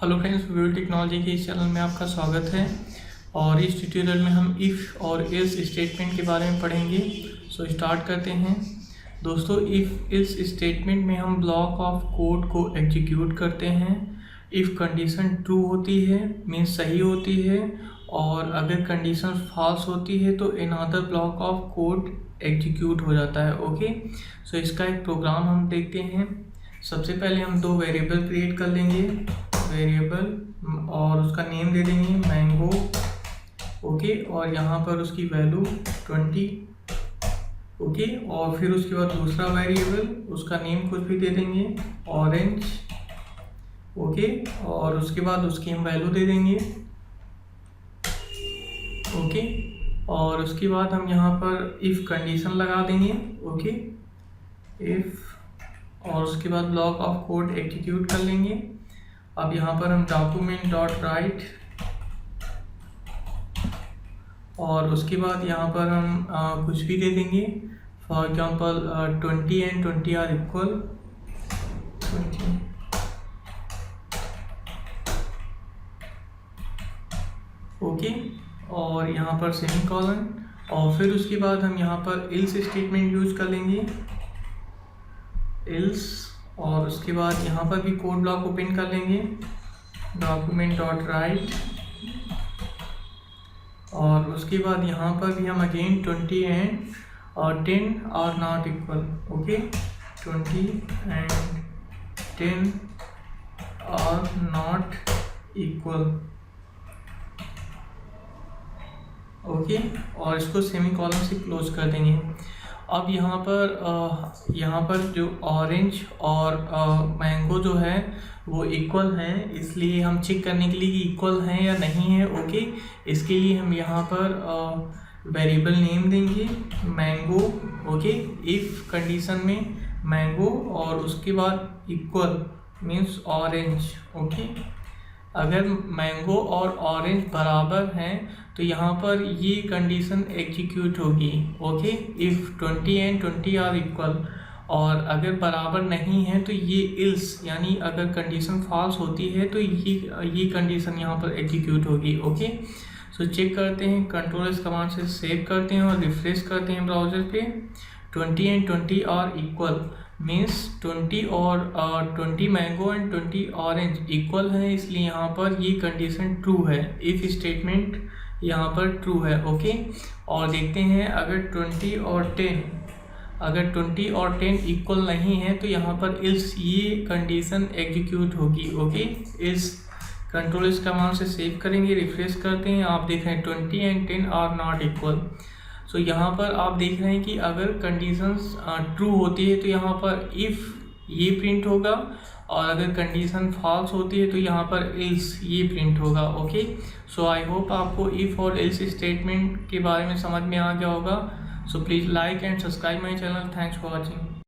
Hello friends, video technology के इस channel में आपका स्वागत है। और इस ट्यूटोरियल में हम इफ़ और एल्स स्टेटमेंट के बारे में पढ़ेंगे। सो स्टार्ट करते हैं। दोस्तों, इफ़ एल्स स्टेटमेंट में हम ब्लॉक ऑफ कोड को एग्जीक्यूट करते हैं। इफ़ कंडीशन ट्रू होती है मीन्स सही होती है, और अगर कंडीशन फॉल्स होती है तो another block of code execute हो जाता है। ओके, सो इसका एक प्रोग्राम हम देखते हैं। सबसे पहले हम दो वेरिएबल क्रिएट कर लेंगे, वेरिएबल और उसका नेम दे देंगे मैंगो। ओके, और यहाँ पर उसकी वैल्यू 20। ओके, और फिर उसके बाद दूसरा वेरिएबल, उसका नेम कुछ भी दे देंगे ऑरेंज। ओके, और उसके बाद उसकी हम वैल्यू दे देंगे। ओके, और उसके बाद हम यहाँ पर इफ़ कंडीशन लगा देंगे। ओके, इफ़, और उसके बाद ब्लॉक ऑफ कोड एग्जीक्यूट कर लेंगे। अब यहाँ पर हम डॉक्यूमेंट डॉट राइट, और उसके बाद यहाँ पर हम कुछ भी दे देंगे। For example 20 and 20 are equal 20। Okay, और यहाँ पर सेमीकोलन, और फिर उसके बाद हम यहाँ पर एल्स स्टेटमेंट यूज कर लेंगे, एल्स। और उसके बाद यहाँ पर भी कोड ब्लॉक ओपन कर लेंगे, डॉक्यूमेंट डॉट राइट, और उसके बाद यहाँ पर भी हम again 20 and 10 are not equal. Okay, 20 and 10 are not equal. Okay, और इसको सेमीकोलन से क्लोज कर देंगे। अब यहाँ पर जो ऑरेंज और मैंगो जो है वो इक्वल हैं, इसलिए हम चेक करने के लिए कि इक्वल हैं या नहीं है। ओके, इसके लिए हम यहाँ पर वेरिएबल नेम देंगे मैंगो। ओके, इफ़ कंडीशन में मैंगो और उसके बाद इक्वल मीन्स ऑरेंज। ओके, अगर मैंगो और ऑरेंज बराबर हैं तो यहाँ पर ये कंडीशन एग्जीक्यूट होगी। Okay, if 20 and 20 are equal, और अगर बराबर नहीं है तो ये इल्स, यानी अगर कंडीशन फॉल्स होती है तो ये कंडीशन यहाँ पर एग्जीक्यूट होगी। ओके, सो चेक करते हैं, कंट्रोल इस कमांड से सेव करते हैं और रिफ्रेश करते हैं ब्राउज़र पे। 20 एंड 20 आर इक्वल मीन्स 20 और 20 मैंगो एंड 20 ऑरेंज इक्वल है, इसलिए यहाँ पर ये कंडीशन ट्रू है। इफ़ स्टेटमेंट यहाँ पर ट्रू है। ओके, और देखते हैं अगर 20 और 10 इक्वल नहीं है तो यहाँ पर इल्स ये कंडीशन एग्जीक्यूट होगी। ओके, इस कंट्रोल इस कमांड से सेव करेंगे, रिफ्रेश करते हैं, आप देख रहे हैं 20 एंड 10 आर नॉट इक्वल। सो यहाँ पर आप देख रहे हैं कि अगर कंडीशंस ट्रू होती है तो यहाँ पर इफ़ ये प्रिंट होगा, और अगर कंडीशन फॉल्स होती है तो यहाँ पर एल्स ये प्रिंट होगा। ओके, सो आई होप आपको इफ़ और एल्स स्टेटमेंट के बारे में समझ में आ गया होगा। So please like and subscribe my channel. Thanks for watching.